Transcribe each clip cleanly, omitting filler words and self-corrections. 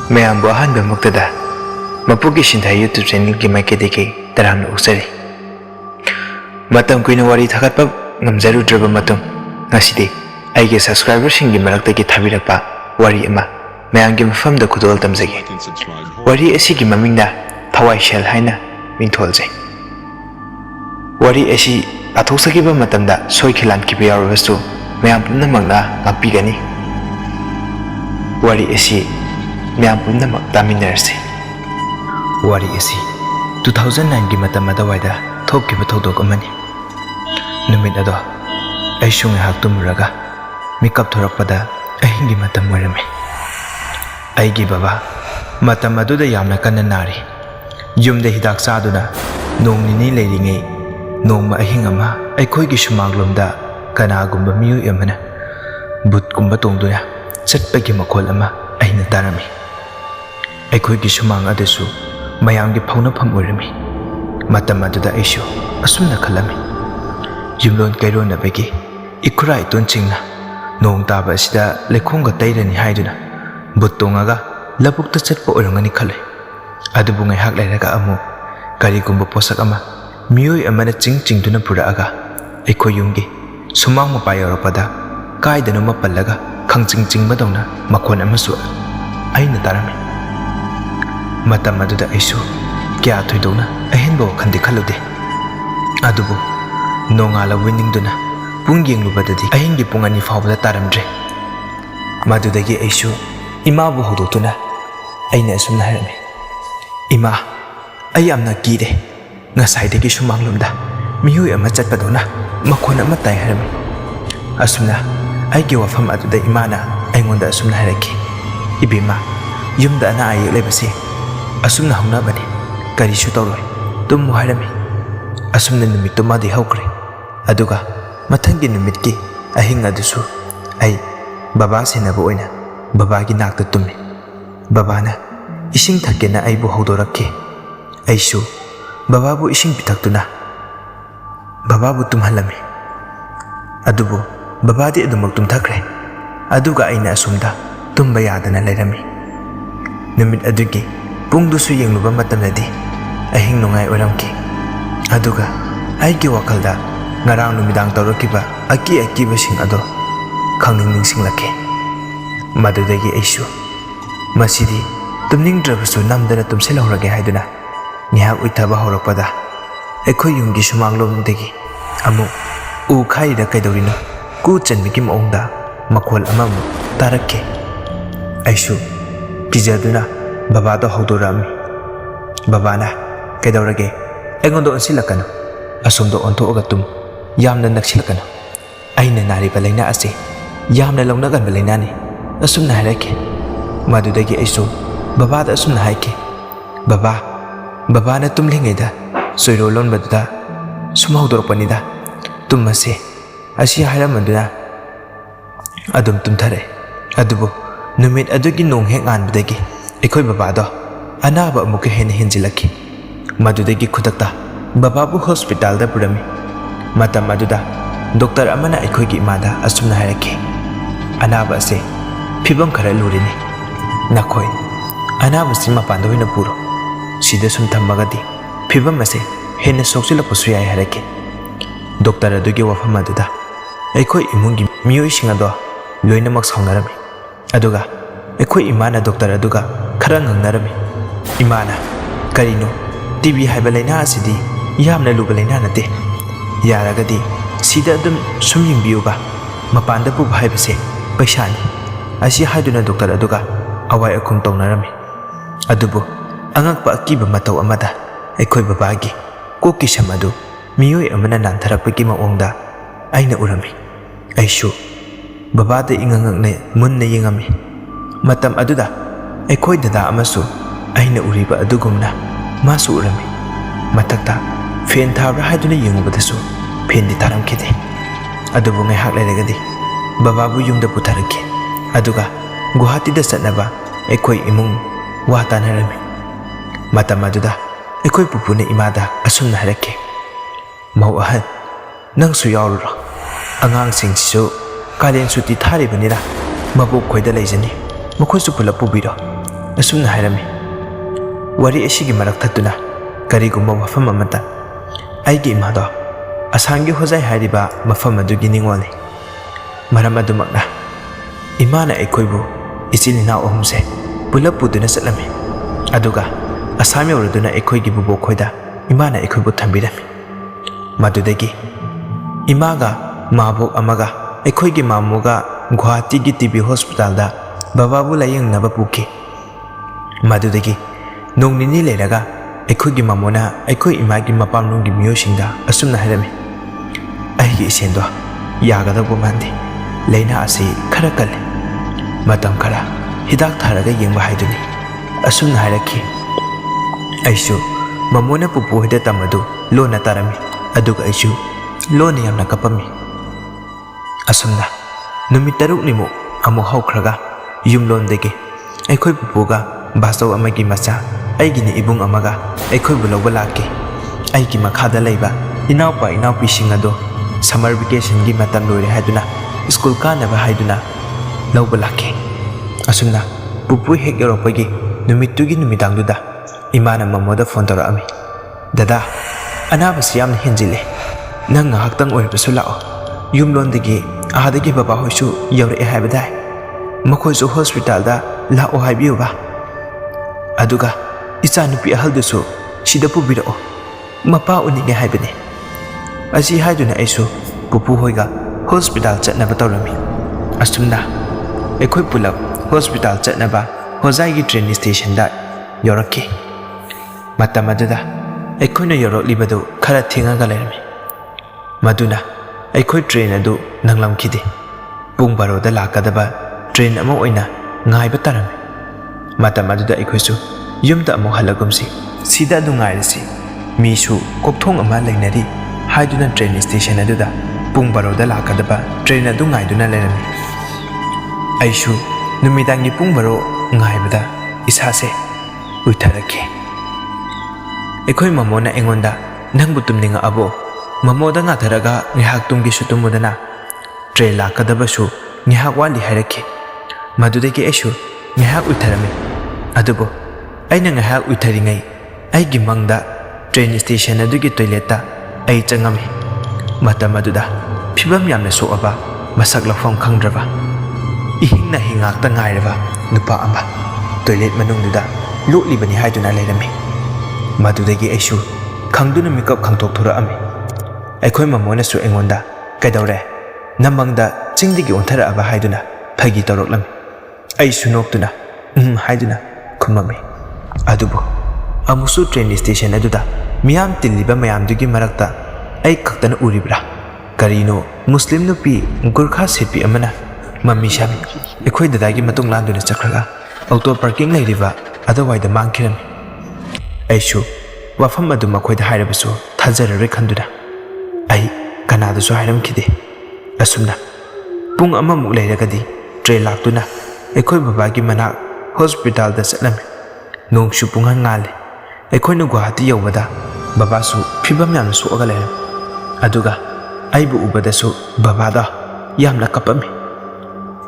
ꯃꯌꯥꯝꯕꯨ ꯑꯍꯥꯟꯕꯃꯛꯇꯗ ꯃꯄꯨꯒꯤ ꯁꯤꯟꯊꯥ ꯌꯨꯇ꯭ꯌꯨꯕ ꯆꯦꯅꯦꯜꯒꯤ ꯃꯥꯏꯀꯩꯗꯒꯤ ꯇꯔꯥꯝꯅ ꯑꯣꯛꯆꯔꯤ꯫ ꯃꯇꯝ ꯀꯨꯏꯅ ꯋꯥꯔꯤ ꯊꯥꯒꯠꯄ ꯉꯝꯖꯔꯨꯗ꯭ꯔꯕ ꯃꯇꯨꯡ ꯉꯁꯤꯗꯤ ꯑꯩꯒꯤ ꯁꯕꯁꯀ꯭ꯔꯥꯏꯕꯔꯁꯤꯡꯒꯤ ꯃꯔꯛꯇꯒꯤ ꯊꯥꯕꯤꯔꯛꯄ ꯋꯥꯔꯤ ꯑꯃ ꯃꯌꯥꯝꯒꯤ ꯃꯐꯝꯗ ꯈꯨꯗꯣꯜ ꯇꯝꯖꯒꯦ꯫ ꯋꯥꯔꯤ ꯑꯁꯤꯒꯤ ꯃꯃꯤꯡꯅ ꯊꯋꯥꯏꯁꯦꯜ ꯍꯥꯏꯅ ꯃꯤꯡꯊꯣꯜꯖꯩ꯫ ꯋꯥꯔꯤ ꯑꯁꯤ ꯄꯥꯊꯣꯛꯆꯈꯤꯕ ꯃꯇꯝꯗ ꯁꯣꯏꯈꯤ ꯂꯥꯟꯈꯤꯕ ꯌꯥꯎꯔꯕꯁꯨ ꯃꯌꯥꯝ ꯄꯨꯝꯅꯃꯛꯅ ꯉꯥꯛꯄꯤꯒꯅꯤ꯫ ꯋꯥꯔꯤ ꯑꯁꯤ ꯃꯌꯥꯝ ꯄꯨꯝꯅꯃꯛ ꯇꯥꯃꯤꯟꯅꯔꯁꯤ꯫ ꯋꯥꯔꯤ ꯑꯁꯤ 2009ꯒꯤ ꯃꯇꯝ ꯑꯗꯨꯋꯥꯏꯗ ꯊꯣꯛꯈꯤꯕ ꯊꯧꯗꯣꯛ ꯑꯃꯅꯤ꯫ ꯅꯨꯃꯤꯠ ꯑꯗꯣ ꯑꯩꯁꯨ ꯉꯥꯏꯍꯥꯛ ꯇꯨꯝꯃꯨꯔꯒ ꯃꯤꯀꯞ ꯊꯣꯔꯛꯄꯗ ꯑꯍꯤꯡꯒꯤ ꯃꯇꯝ ꯑꯣꯏꯔꯝꯃꯤ꯫ ꯑꯩꯒꯤ ꯕꯕꯥ ꯃꯇꯝ ꯑꯗꯨꯗ ꯌꯥꯝꯅ ꯀꯟꯅ ꯅꯥꯔꯤ꯫ ꯌꯨꯝꯗ ꯍꯤꯗꯥꯛ ꯆꯥꯗꯨꯅ ꯅꯣꯡ ꯅꯤꯅꯤ ꯂꯩꯔꯤꯉꯩ ꯅꯣꯡꯃ ꯑꯍꯤꯡ ꯑꯃ ꯑꯩꯈꯣꯏꯒꯤ ꯁꯨꯃꯥꯡꯂꯣꯝꯗ ꯀꯅꯥꯒꯨꯝꯕ ꯃꯤꯑꯣꯏ ꯑꯃꯅ ꯕꯨꯠꯀꯨꯝꯕ ꯇꯣꯡꯗꯨꯅ ꯆꯠꯄꯒꯤ ꯃꯈꯣꯜ ꯑꯃ ꯑꯩꯅ ꯇꯥꯔꯝꯃꯤ꯫ ꯑꯩꯈꯣꯏꯒꯤ ꯁꯨꯃꯥꯡ ꯑꯗꯨꯁꯨ ꯃꯌꯥꯝꯒꯤ ꯐꯥꯎꯅꯐꯝ ꯑꯣꯏꯔꯝꯃꯤ꯫ ꯃꯇꯝ ꯑꯗꯨꯗ ꯑꯩꯁꯨ ꯑꯁꯨꯝꯅ ꯈꯜꯂꯝꯃꯤ꯫ ꯌꯨꯝꯂꯣꯟ ꯀꯩꯔꯣꯟꯅꯕꯒꯤ ꯏꯈꯨꯔꯥ ꯏꯇꯣꯟꯁꯤꯡꯅ ꯅꯣꯡ ꯇꯥꯕ ꯑꯁꯤꯗ ꯂꯩꯈꯣꯝꯒ ꯇꯩꯔꯅꯤ ꯍꯥꯏꯗꯨꯅ ꯕꯨꯠ ꯇꯣꯡꯉꯒ ꯂꯧꯕꯨꯛꯇ ꯆꯠꯄ ꯑꯣꯏꯔꯝꯒꯅꯤ ꯈꯜꯂꯤ꯫ ꯑꯗꯨꯕꯨ ꯉꯥꯏꯍꯥꯛ ꯂꯩꯔꯒ ꯑꯃꯨꯛ ꯀꯔꯤꯒꯨꯝꯕ ꯄꯣꯠꯁꯛ ꯑꯃ ꯃꯤꯑꯣꯏ ꯑꯃꯅ ꯆꯤꯡꯗꯨꯅ ꯄꯨꯔꯛꯑꯒ ꯑꯩꯈꯣꯏ ꯌꯨꯝꯒꯤ ꯁꯨꯃꯥꯡ ꯃꯄꯥ ꯌꯧꯔꯛꯄꯗ ꯀꯥꯏꯗꯅꯣꯃ ꯄꯜꯂꯒ ꯈꯪꯆꯤꯡ ꯆꯤꯡꯕꯗꯧꯅ ꯃꯈꯣꯟ ꯑꯃꯁꯨ ꯑꯩꯅ ꯇꯥꯔꯝꯃꯤ꯫ ꯃꯇꯝ ꯑꯗꯨꯗ ꯑꯩꯁꯨ ꯀꯌꯥ ꯊꯣꯏꯗꯣꯛꯅ ꯑꯍꯦꯟꯕ ꯋꯥꯈꯜꯗꯤ ꯈꯜꯂꯨꯗꯦ꯫ ꯑꯗꯨꯕꯨ ꯅꯣꯡꯉꯥꯜꯂ ꯅꯤꯡꯗꯨꯅ ꯄꯨꯡ ꯌꯦꯡꯂꯨꯕꯗꯗꯤ ꯑꯍꯤꯡꯒꯤ ꯄꯨꯡ 2 ꯐꯥꯎꯕꯗ ꯇꯥꯔꯝꯗ꯭ꯔꯦ꯫ ꯃꯗꯨꯗꯒꯤ ꯑꯩꯁꯨ ꯏꯃꯥꯕꯨ ꯍꯧꯗꯣꯛꯇꯨꯅ ꯑꯩꯅ ꯑꯁꯨꯝꯅ ꯍꯥꯏꯔꯝꯃꯤ, "ꯏꯃꯥ, ꯑꯩ ꯌꯥꯝꯅ ꯀꯤꯔꯦ꯫ ꯉꯁꯥꯏꯗꯒꯤ ꯁꯨꯃꯥꯡꯂꯣꯝꯗ ꯃꯤꯑꯣꯏ ꯑꯃ ꯆꯠꯄꯗꯧꯅ ꯃꯈꯣꯟ ꯑꯃ ꯇꯥꯏ" ꯍꯥꯏꯔꯝꯃꯤ꯫ ꯑꯁꯨꯝꯅ ꯑꯩꯒꯤ ꯋꯥꯐꯝ ꯑꯗꯨꯗ ꯏꯃꯥꯅ ꯑꯩꯉꯣꯟꯗ ꯑꯁꯨꯝꯅ ꯍꯥꯏꯔꯛꯈꯤ, "ꯏꯕꯦꯝꯃ, ꯌꯨꯝꯗ ꯑꯅꯥ ꯑꯌꯦꯛ ꯂꯩꯕꯁꯦ ꯑꯁꯨꯝꯅ ꯍꯧꯅꯕꯅꯤ, ꯀꯔꯤꯁꯨ ꯇꯧꯔꯣꯏ, ꯇꯨꯝꯃꯨ" ꯍꯥꯏꯔꯝꯃꯤ꯫ ꯑꯁꯨꯝꯅ ꯅꯨꯃꯤꯠꯇꯨꯃꯗꯤ ꯍꯧꯈ꯭ꯔꯦ꯫ ꯑꯗꯨꯒ ꯃꯊꯪꯒꯤ ꯅꯨꯃꯤꯠꯀꯤ ꯑꯍꯤꯡ ꯑꯗꯨꯁꯨ ꯑꯩ ꯕꯕꯥ ꯁꯦꯟꯅꯕ ꯑꯣꯏꯅ ꯕꯕꯥꯒꯤ ꯅꯥꯛꯇ ꯇꯨꯝꯃꯤ꯫ ꯕꯕꯥꯅ ꯏꯁꯤꯡ ꯊꯛꯀꯦꯅ ꯑꯩꯕꯨ ꯍꯧꯗꯣꯔꯛꯈꯤ꯫ ꯑꯩꯁꯨ ꯕꯕꯥꯕꯨ ꯏꯁꯤꯡ ꯄꯤꯊꯛꯇꯨꯅ ꯕꯕꯥꯕꯨ ꯇꯨꯝꯍꯜꯂꯝꯃꯤ꯫ ꯑꯗꯨꯕꯨ ꯕꯕꯥꯗꯤ ꯑꯗꯨꯃꯛ ꯇꯨꯝꯊꯈ꯭ꯔꯦ꯫ ꯑꯗꯨꯒ ꯑꯩꯅ ꯑꯁꯨꯝꯗ ꯇꯨꯝꯕ ꯌꯥꯗꯅ ꯂꯩꯔꯝꯃꯤ꯫ ꯅꯨꯃꯤꯠ ꯑꯗꯨꯒꯤ ꯄꯨꯡꯗꯨꯁꯨ ꯌꯦꯡꯂꯨꯕ ꯃꯇꯝꯗꯗꯤ ꯑꯍꯤꯡ ꯅꯣꯡꯌꯥꯏ ꯑꯣꯏꯔꯝꯈꯤ꯫ ꯑꯗꯨꯒ ꯑꯩꯒꯤ ꯋꯥꯈꯜꯗ ꯉꯔꯥꯡ ꯅꯨꯃꯤꯗꯥꯡ ꯇꯧꯔꯛꯈꯤꯕ ꯑꯀꯤꯕꯁꯤꯡ ꯑꯗꯣ ꯅꯤꯡꯁꯤꯡꯂꯛꯈꯤ꯫ ꯃꯗꯨꯗꯒꯤ ꯑꯩꯁꯨ ꯃꯁꯤꯗꯤ ꯇꯨꯝꯅꯤꯡꯗ꯭ꯔꯕꯁꯨ ꯅꯝꯗꯅ ꯇꯨꯝꯁꯤꯜꯍꯧꯔꯒꯦ ꯍꯥꯏꯗꯨꯅ ꯉꯥꯏꯍꯥꯛ ꯎꯏꯊꯕ ꯍꯧꯔꯛꯄꯗ ꯑꯩꯈꯣꯏ ꯌꯨꯝꯒꯤ ꯁꯨꯃꯥꯡꯂꯣꯝꯗꯒꯤ ꯑꯃꯨꯛ ꯎ ꯈꯥꯏꯔꯤꯔ ꯀꯩꯗꯧꯔꯤꯅꯣ ꯀꯨ ꯆꯟꯕꯒꯤ ꯃꯑꯣꯡꯗ ꯃꯈꯣꯜ ꯑꯃꯃꯨꯛ ꯇꯥꯔꯛꯈꯤ꯫ ꯑꯩꯁꯨ ꯀꯤꯖꯗꯨꯅ ꯕꯕꯥꯗꯣ ꯍꯧꯗꯣꯔꯛꯑꯝꯃꯤ꯫ ꯕꯕꯥꯅ, "ꯀꯩꯗꯧꯔꯒꯦ? ꯑꯩꯉꯣꯟꯗ ꯑꯣꯟꯁꯤꯜꯂꯛꯀꯅꯨ, ꯑꯁꯣꯝꯗ ꯑꯣꯟꯊꯣꯛꯑꯒ ꯇꯨꯝ, ꯌꯥꯝꯅ ꯅꯛꯁꯤꯜꯂꯛꯀꯅꯨ. ꯑꯩꯅ ꯅꯥꯔꯤꯕ ꯂꯥꯏꯅꯥ ꯑꯁꯤ ꯌꯥꯝꯅ ꯂꯧꯅꯒꯟꯕ ꯂꯥꯏꯅꯥꯅꯤ" ꯑꯁꯨꯝꯅ ꯍꯥꯏꯔꯛꯈꯤ꯫ ꯃꯗꯨꯗꯒꯤ ꯑꯩꯁꯨ ꯕꯕꯥꯗ ꯑꯁꯨꯝꯅ ꯍꯥꯏꯈꯤ, "ꯕꯕꯥꯅ ꯇꯨꯝꯂꯤꯉꯩꯗ ꯆꯣꯏꯔꯣꯜ ꯂꯣꯟꯕꯗꯨꯗ ꯁꯨꯝ ꯍꯧꯗꯣꯔꯛꯄꯅꯤꯗ, ꯇꯨꯝꯃꯁꯦ" ꯑꯁꯤ ꯍꯥꯏꯔꯝꯃꯗꯨꯅ ꯑꯗꯨꯝ ꯇꯨꯝꯊꯔꯦ꯫ ꯑꯗꯨꯕꯨ ꯅꯨꯃꯤꯠ ꯑꯗꯨꯒꯤ ꯅꯣꯡ ꯍꯦꯛ ꯉꯥꯟꯕꯗꯒꯤ ꯑꯩꯈꯣꯏ ꯕꯕꯥꯗꯣ ꯑꯅꯥꯕ ꯑꯃꯨꯛꯀ ꯍꯦꯟꯅ ꯍꯦꯟꯖꯤꯜꯂꯛꯈꯤ꯫ ꯃꯗꯨꯗꯒꯤ ꯈꯨꯗꯛꯇ ꯕꯕꯥꯕꯨ ꯍꯣꯁꯄꯤꯇꯥꯜꯗ ꯄꯨꯔꯝꯃꯤ꯫ ꯃꯇꯝ ꯑꯗꯨꯗ ꯗꯣꯛꯇꯔ ꯑꯃꯅ ꯑꯩꯈꯣꯏꯒꯤ ꯏꯃꯥꯗ ꯑꯁꯨꯝꯅ ꯍꯥꯏꯔꯛꯈꯤ, "ꯑꯅꯥꯕ ꯑꯁꯤ ꯐꯤꯕꯝ ꯈꯔ ꯂꯨꯔꯤꯅꯤ. ꯅꯈꯣꯏ ꯑꯅꯥꯕꯁꯤ ꯃꯄꯥꯟꯗ ꯑꯣꯏꯅ ꯄꯨꯔꯣ. ꯁꯤꯗ ꯁꯨꯝ ꯊꯝꯃꯒꯗꯤ ꯐꯤꯕꯝ ꯑꯁꯤ ꯍꯦꯟꯅ ꯁꯣꯛꯆꯤꯜꯂꯛꯄꯁꯨ ꯌꯥꯏ" ꯍꯥꯏꯔꯛꯈꯤ꯫ ꯗꯣꯛꯇꯔ ꯑꯗꯨꯒꯤ ꯋꯥꯐꯝ ꯑꯗꯨꯗ ꯑꯩꯈꯣꯏ ꯏꯃꯨꯡꯒꯤ ꯃꯤꯑꯣꯏꯁꯤꯡ ꯑꯗꯣ ꯂꯣꯏꯅꯃꯛ ꯁꯥꯎꯅꯔꯝꯃꯤ꯫ ꯑꯗꯨꯒ ꯑꯩꯈꯣꯏ ꯏꯃꯥꯅ ꯗꯣꯛꯇꯔ ꯑꯗꯨꯒ ꯈꯔ ꯉꯥꯡꯅꯔꯝꯃꯤ꯫ ꯏꯃꯥꯅ, "ꯀꯔꯤꯅꯣ, ꯇꯤꯕꯤ ꯍꯥꯏꯕ ꯂꯥꯏꯅꯥ ꯑꯁꯤꯗꯤ ꯌꯥꯝꯅ ꯂꯨꯕ ꯂꯥꯏꯅꯥ ꯅꯠꯇꯦ. ꯌꯥꯔꯒꯗꯤ ꯁꯤꯗ ꯑꯗꯨꯝ ꯁꯨꯝ ꯌꯦꯡꯕꯤꯌꯨꯕ. ꯃꯄꯥꯟꯗ ꯄꯨꯕ ꯍꯥꯏꯕꯁꯦ ꯄꯩꯁꯥꯅꯤ" ꯑꯁꯤ ꯍꯥꯏꯗꯨꯅ ꯗꯣꯛꯇꯔ ꯑꯗꯨꯒ ꯑꯋꯥꯏ ꯑꯈꯨꯝ ꯇꯧꯅꯔꯝꯃꯤ꯫ ꯑꯗꯨꯕꯨ ꯑꯉꯛꯄ ꯑꯀꯤꯕ ꯃꯇꯧ ꯑꯃꯗ ꯑꯩꯈꯣꯏ ꯕꯕꯥꯒꯤ ꯀꯣꯛꯀꯤ ꯁꯝ ꯑꯗꯨ ꯃꯤꯑꯣꯏ ꯑꯃꯅ ꯅꯥꯟꯊꯔꯛꯄꯒꯤ ꯃꯑꯣꯡꯗ ꯑꯩꯅ ꯎꯔꯝꯃꯤ꯫ ꯑꯩꯁꯨ ꯕꯕꯥꯗ ꯏꯉꯛꯉꯛꯅ ꯃꯨꯟꯅ ꯌꯦꯡꯉꯝꯃꯤ꯫ ꯃꯇꯝ ꯑꯗꯨꯗ ꯑꯩꯈꯣꯏ ꯗꯗꯥ ꯑꯃꯁꯨ ꯑꯩꯅ ꯎꯔꯤꯕ ꯑꯗꯨꯒꯨꯝꯅ ꯃꯥꯁꯨ ꯎꯔꯝꯃꯤ꯫ ꯃꯊꯛꯇ ꯐꯦꯟ ꯊꯥꯕ꯭ꯔꯥ ꯍꯥꯏꯗꯨꯅ ꯌꯦꯡꯉꯨꯕꯗꯁꯨ ꯐꯦꯟꯗꯤ ꯊꯥꯔꯝꯈꯤꯗꯦ꯫ ꯑꯗꯨꯕꯨ ꯉꯥꯏꯍꯥꯛ ꯂꯩꯔꯒꯗꯤ ꯕꯕꯥꯕꯨ ꯌꯨꯝꯗ ꯄꯨꯊꯔꯛꯈꯤ꯫ ꯑꯗꯨꯒ ꯒꯨꯋꯥꯍꯥꯇꯤꯗ ꯆꯠꯅꯕ ꯑꯩꯈꯣꯏ ꯏꯃꯨꯡ ꯋꯥ ꯇꯥꯟꯅꯔꯝꯃꯤ꯫ ꯃꯇꯝ ꯑꯗꯨꯗ ꯑꯩꯈꯣꯏ ꯄꯨꯄꯨꯅ ꯏꯃꯥꯗ ꯑꯁꯨꯝꯅ ꯍꯥꯏꯔꯛꯈꯤ, "ꯃꯧ ꯑꯍꯟ, ꯅꯪꯁꯨ ꯌꯥꯎꯔꯨꯔꯣ. ꯑꯉꯥꯡꯁꯤꯡꯁꯤꯁꯨ ꯀꯥꯂꯦꯟ ꯁꯨꯇꯤ ꯊꯥꯔꯤꯕꯅꯤꯅ ꯃꯕꯣꯛ ꯈꯣꯏꯗ ꯂꯩꯖꯅꯤ. ꯃꯈꯣꯏꯁꯨ ꯄꯨꯂꯞ ꯄꯨꯕꯤꯔꯣ. asumna hairami wari ashigi marak thatuna karigumba wafam amata aigi imado asangi hozai hairiba mafam adugi ningoli maram adumakna imana ekoibu ichilina ohumse pulap puduna satlami aduga asam yauraduna ekoigi bubo khoida imana ekoibu thambirami madudagi imaga mabok amaga ekoigi mamuga Guwahati gi TB hospital da bababu layeng naba puki madudagi nong nini leiraga ekoigi mamona ekoi imagi mapamnung gi miyosingda asumna hairami aigi isendo yagadabo mandi leina asi khara kale matam khara hidak tharaga yengba haiduni asumna hairaki aisu mamona pupu hida tamadu lona tarami aduga aisu lona yamna kapami asumna numit taruk nimu amu haukhraga yumlondegi aikoi pupuga basaw amagi macha aigini ibung amaga aikoi buloba laki aigi makhada leiba inaupa inaupi singado summer vacation gi matam lore haiduna school kanaba haiduna lawba laki asumna pupu hek yoropagi numittugi numidangduda imana mamoda phone torami dada anabasi yamna hinjile nang ngahaktang oibasu lao yumlondegi adagi baba hoisu yaure haibadai makoisu hospital da lao haibiuba aduga icha nupi ahaldusu sida pubirao mapa uninge haibani asi haiduna aisu pupu hoiga hospital chatnaba tawrami asumna ekoi pulap hospital chatnaba hozai gi train station da yoraki matamaduda ekoina yoroklibadu khara thingaga lerami maduna aikoi train adu nanglamkide pung baroda lakadaba train ama oina ngaiba tarami matam aduda aikoisu yumda amu halagumsi sida adu ngairasi misu kokthong ama leinari haiduna train station aduda pung baroda lakadaba train adu ngaiduna lerami aisu numidangi pung baro ngaibada isase uitharaki aikoi mamona engonda nangbu tumninga abo mamoda ngatharaga ngihak tumgi sutumudana train lakadabasu ngihak wali hairaki madudagi aisu ngihak uitharami adubo aina ngihak uitharingai aigi mangda train station adugi toilet ta ai changami matam aduda phibam yamna soaba masak lafam khangdraba ihingna hingak ta ngairaba nupa ama toilet manungduda loklibani haiduna leirami madudagi aisu khangduna makeup khangtok thurami aikoi mamona su engonda kaidawre namangda chingdigi onthara aba haiduna phagi tawroklam ai sunoktuna haiduna khumami adubo amusu train station aduda miyam tilliba mayamdugi marakta ai khaktana uribra karino muslim nupi gurkha sepi amana mami shami aikoi dadagi matung landuna chakraga auto parking leiriba adawaida mangkhirami aisu wafam adu makoida hairabasu thajarare khanduna ai kanadasu hairamkhide asumna pung amamuk leiragadi train laktuna aikoi babagi mana hospital da chatlami nongsu pungan ngale aikoi na Guwahati yawada babasu phibam yamna soaga leiram aduga aibu ubadasu babada yamna kapami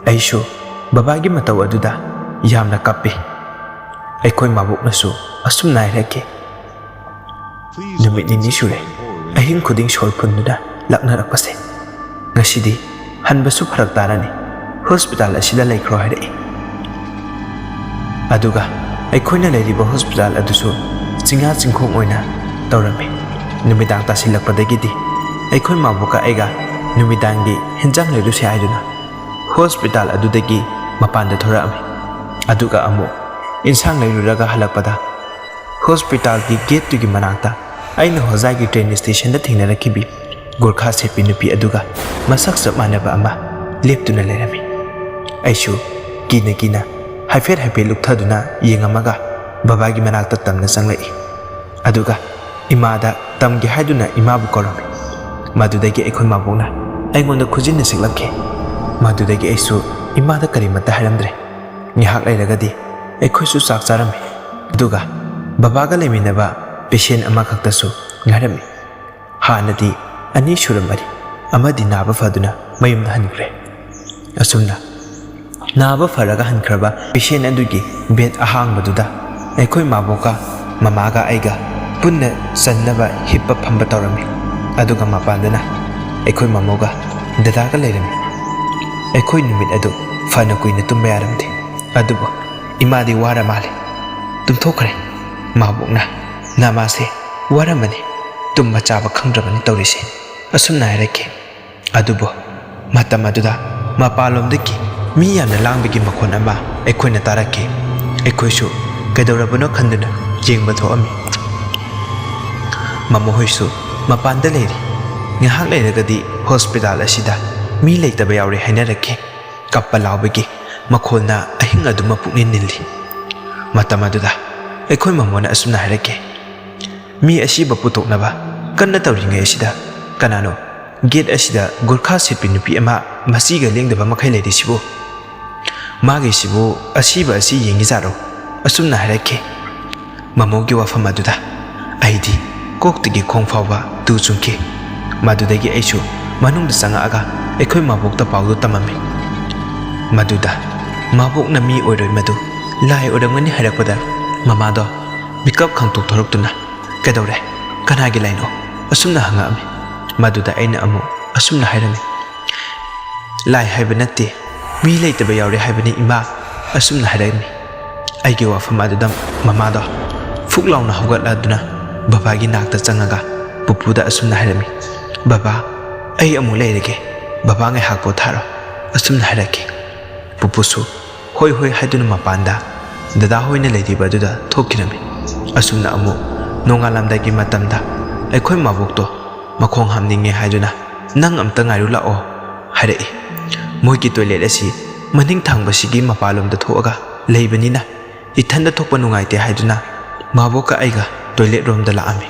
aisu babagi mataw aduda yamna kapi aikoi mabuknasu asumna hairaki numit nini sure ahing khuding shol phunduna laknarakpase ngasidi hanbasu pharak tarani hospital asida laikro haire aduga aikoina leiriba hospital adusu chinga chingkhong oina tawrami numidang tasilakpadagidi aikoi mabuka aiga numidangi henjang leiru se aiduna hospital adudagi mapanda thorami aduga amu insang leiruraga halakpada hospital ki gate tugi manakta aina hozagi train station da thingnarakibi Gurkha sepi nupi aduga masak chap manaba ama leptuna lerami aisu kina kina haifet haipe lukthaduna yengamaga babagi manakta tamna changlai aduga imada tamgi haiduna imabu korami madudagi aikoi mabona aingonda khujinna siklakhe madudagi aisu imada karimata hairamdre ngihak lairagadi aikhoisu chak charami aduga babaga leminaba patient ama khaktasu ngarami hanadi ani suramari amadi naba faduna mayumda hanikre asumna Naba faraga hankraba patient adugi bed ahangbaduda aikhoi maboka mamaga aiga punna sannaba hippa phamba tawrami aduga mapandana aikhoi mamoga dadaga leirami aikhoi numit adu fana kuina tumba yaramdi adubo imadi wara male tumthokre mabokna namase waramani tumba chaba khangdrabani tawrise asumna hairake adubo matam aduda mapalomdaki mi yamna langbigi makhon ama aikhoina tarake aikhoisu kaidorabano khanduna jengba thoami mamo hoisu mapanda leiri ngahak leiragadi hospital asida mi leitaba yaure hainarake kappa lawbagi makhona ahing aduma pukni nilli matam aduda aikhoi mamona asumna hairake mi asiba putoknaba kanna tawringai asida kanano gate asida gurkha sipi nupi ama masiga lengdaba makhai leiri sibo magi sibo asiba asi yengi zaro asumna hairake mamogi wafam aduda aidi koktigi khongfawba tu chungki madudagi aisu manungda sangaga aikhoi mabokta pawdu tamami maduda mabokna mi oiroi madu lai oramani hairakpada mamado mikap khangtok thoroktuna kedore kanagi laino asumna hangami maduda aina amu asumna hairami lai haibanate mi leitaba yaure haibani ima asumna hairami aigi wafam aduda mamado fuklauna hawgatladuna babagi nakta changaga pupuda asumna hairami baba ai amu leirege baba ngai hakpo tharo asumna hairake pupusu hoi hoi haiduna mapanda dada hoina leidiba aduda thokirami asumna amu nongalamdagi matamda aikhoi mabokto makhong hamninge haiduna nang amta ngairu lao hairai moigi toilet asi maning thangbasigi mapalomda thoaga leibanina ithanda thokpa nungaite haiduna maboka aiga toilet room da laami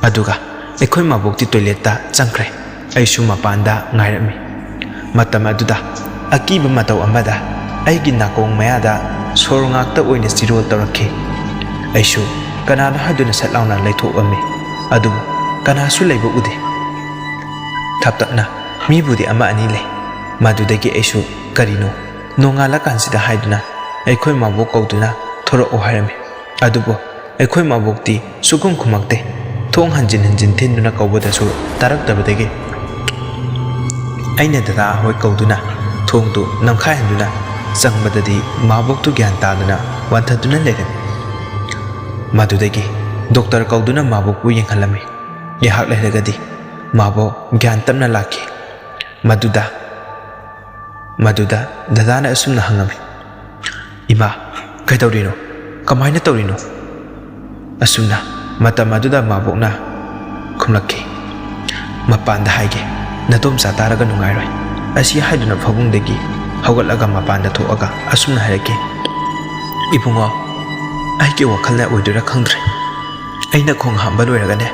aduga aikhoi mabokti toilet ta changkre aisu mapanda ngairami matam aduda akiba mataw amada aigi nakong mayada sor ngakta oina sirol tawrakhi aisu kanana haduna satlauna leithokami adu kanasu leiba ude thaptakna mibudi ama ani lei madudagi aisu karino nongala kansida haiduna aikhoi mabok kauduna thoro oharami adubo aikhoi mabokti sugum khumakte thong hanjin hanjin thinuna kaubadasu taraktabadagi aina dada hoi kauduna thongdu namkhai handuna changbadadi maboktu gyan taduna wanthaduna leirami madudagi doctor kauduna mabokbu yenghalami yahak leiragadi mabok gyan tamna lakhi maduda dadana asumna hangami ima kaidawrino kamaina tawrino asumna matam aduda mabokna khumlakhi mapanda haige natom sa taraga nungairoi asi haiduna phagungdagi hawgatlaga mapanda thoaga asumna hairake ibungo aike wakhalna oidura khangdre aina khong hamba loiragane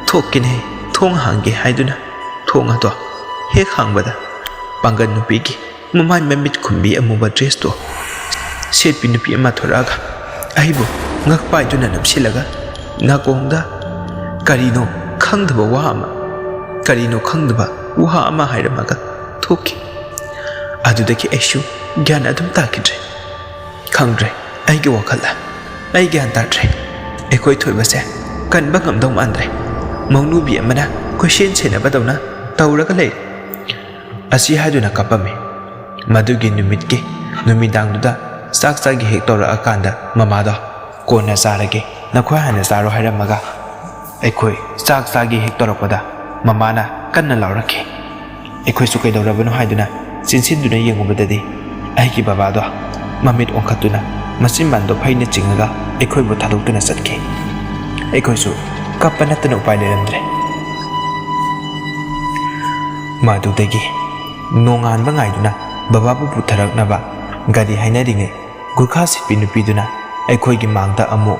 thokkine thong hange haiduna thong ato he khangbada pangan nupigi mamai mamit khumbi amuba dress to sepi nupi ama thoraga aibu ngakpai duna namsilaga nakongda karino khangdaba wa ama hairamaga thoki adudaki aishu gyan adum takidre khangdre aigi wakhala ai gyan tatre ekoi thoibase kan bangam dom andre maunubi amana question senaba dawna tawraga lei asi haduna kapame madugi numidangduda sakgi hektora akanda mamada kona sarage nakhoi hana saro hairamaga aikoi sakgi hektora pada mamana kanna laurakhe aikoi su kaidorabano haiduna sinsinduna yengubadadi aigi babado mamit onkhatuna masimando phaina chingaga aikoi bu thadokuna satke aikoi su kappanatana upai leramdre madudagi nongan bangaiduna bababu putharaknaba gari hainaringe gurkha sipi nupiduna aikoi gi mangda amu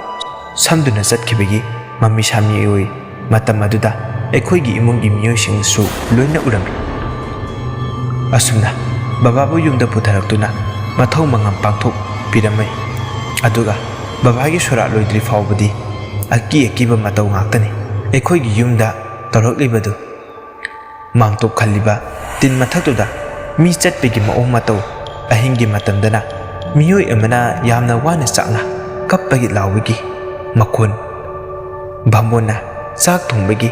samduna satkibagi mami sami oi matam aduda aikoi gi imung gi miyosing su loina urami asumna bababu yumda putharakuna mathau mangam pangthok piramai aduga babagi sora loidri fawbadi akiba matau ngaktani aikoi gi yumda toroklibadu mangtok khaliba tin mathaktuda mi chatpegi maong matau ꯑꯍꯤꯡꯒꯤ ꯃꯇꯝꯗꯅ ꯃꯤꯑꯣꯏ ꯑꯃꯅ ꯌꯥꯝꯅ ꯋꯥꯅ ꯆꯥꯛꯅ ꯀꯞꯄꯒꯤ ꯂꯥꯎꯕꯒꯤ ꯃꯈꯣꯟ, ꯚꯥꯃꯣꯟꯅ ꯆꯥꯛ ꯊꯣꯡꯕꯒꯤ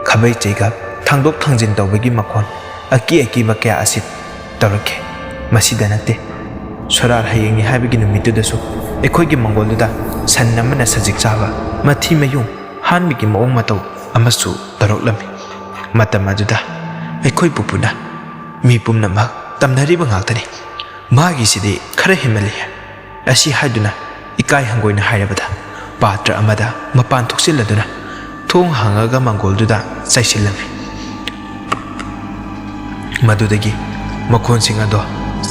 ꯈꯥꯕꯩ ꯆꯩꯒ ꯊꯥꯡꯗꯣꯛ ꯊꯥꯡꯖꯤꯟ ꯇꯧꯕꯒꯤ ꯃꯈꯣꯟ, ꯑꯀꯤꯕ ꯀꯌꯥ ꯑꯁꯤ ꯇꯧꯔꯛꯈꯤ꯫ ꯃꯁꯤꯗ ꯅꯠꯇꯦ, ꯁꯣꯔꯥꯠ ꯍꯌꯦꯡꯅꯤ ꯍꯥꯏꯕꯒꯤ ꯅꯨꯃꯤꯠꯇꯨꯗꯁꯨ ꯑꯩꯈꯣꯏꯒꯤ ꯃꯪꯒꯣꯜꯗꯨꯗ ꯁꯟ ꯑꯃꯅ ꯁꯖꯤꯛ ꯆꯥꯕ, ꯃꯊꯤ ꯃꯌꯨꯡ ꯍꯥꯟꯕꯒꯤ ꯃꯑꯣꯡ ꯃꯇꯧ ꯑꯃꯁꯨ ꯇꯧꯔꯛꯂꯝꯃꯤ꯫ ꯃꯇꯝ ꯑꯗꯨꯗ ꯑꯩꯈꯣꯏ ꯄꯨꯄꯨꯅ ꯃꯤ ꯄꯨꯝꯅꯃꯛ ꯇꯝꯅꯔꯤꯕ ꯉꯥꯛꯇꯅꯤ, ꯃꯥꯒꯤꯁꯤꯗꯤ ꯈꯔ ꯍꯦꯟꯃꯜꯂꯤ ꯑꯁꯤ ꯍꯥꯏꯗꯨꯅ ꯏꯀꯥꯏ ꯍꯪꯒꯣꯏꯅ ꯍꯥꯏꯔꯕꯗ ꯄꯥꯇ꯭ꯔ ꯑꯃꯗ ꯃꯄꯥꯟ ꯊꯣꯛꯆꯤꯜꯂꯗꯨꯅ ꯊꯣꯡ ꯍꯥꯡꯉꯒ ꯃꯪꯒꯣꯜꯗꯨꯗ ꯆꯩꯁꯤꯜꯂꯝꯃꯤ꯫ ꯃꯗꯨꯗꯒꯤ ꯃꯈꯣꯟꯁꯤꯡ ꯑꯗꯣ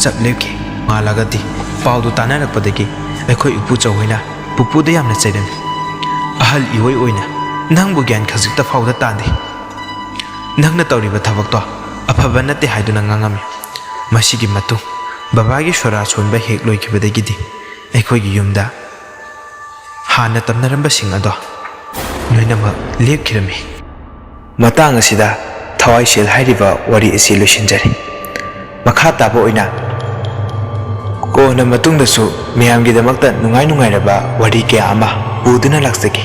ꯆꯞ ꯂꯦꯞꯈꯤ꯫ ꯉꯥꯜꯂꯒꯗꯤ ꯄꯥꯎꯗꯨ ꯇꯥꯟꯅꯔꯛꯄꯗꯒꯤ ꯑꯩꯈꯣꯏ ꯏꯄꯨ ꯍꯣꯏꯅ ꯄꯨꯄꯨꯗ ꯌꯥꯝꯅ ꯆꯩꯔꯝꯃꯤ꯫ ꯑꯍꯜ ꯏꯑꯣꯏ ꯑꯣꯏꯅ ꯅꯪꯕꯨ ꯒ꯭ꯌꯥꯟ ꯈꯖꯤꯛꯇ ꯐꯥꯎꯗ ꯇꯥꯟꯗꯦ, ꯅꯪꯅ ꯇꯧꯔꯤꯕ ꯊꯕꯛꯇꯣ ꯑꯐꯕ ꯅꯠꯇꯦ ꯍꯥꯏꯗꯨꯅ ꯉꯥꯡꯉꯝꯃꯤ꯫ ꯃꯁꯤꯒꯤ ꯃꯇꯨꯡ ꯕꯕꯥꯒꯤ ꯁꯣꯔꯥ ꯁꯣꯟꯕ ꯍꯦꯛ ꯂꯣꯏꯈꯤꯕꯗꯒꯤꯗꯤ ꯑꯩꯈꯣꯏꯒꯤ ꯌꯨꯝꯗ ꯍꯥꯟꯅ ꯇꯝꯅꯔꯝꯕꯁꯤꯡ ꯑꯗꯣ ꯂꯣꯏꯅꯃꯛ ꯂꯦꯞꯈꯤꯔꯝꯃꯤ꯫ ꯃꯇꯥꯡ ꯑꯁꯤꯗ ꯊꯋꯥꯏꯁꯦꯜ ꯍꯥꯏꯔꯤꯕ ꯋꯥꯔꯤ ꯑꯁꯤ ꯂꯣꯏꯁꯤꯟꯖꯔꯤ꯫ ꯃꯈꯥ ꯇꯥꯕ ꯑꯣꯏꯅ ꯀꯣꯟꯅ ꯃꯇꯨꯡꯗꯁꯨ ꯃꯌꯥꯝꯒꯤꯗꯃꯛꯇ ꯅꯨꯡꯉꯥꯏꯔꯕ ꯋꯥꯔꯤ ꯀꯌꯥ ꯑꯃ ꯄꯨꯗꯨꯅ ꯂꯥꯛꯆꯒꯦ꯫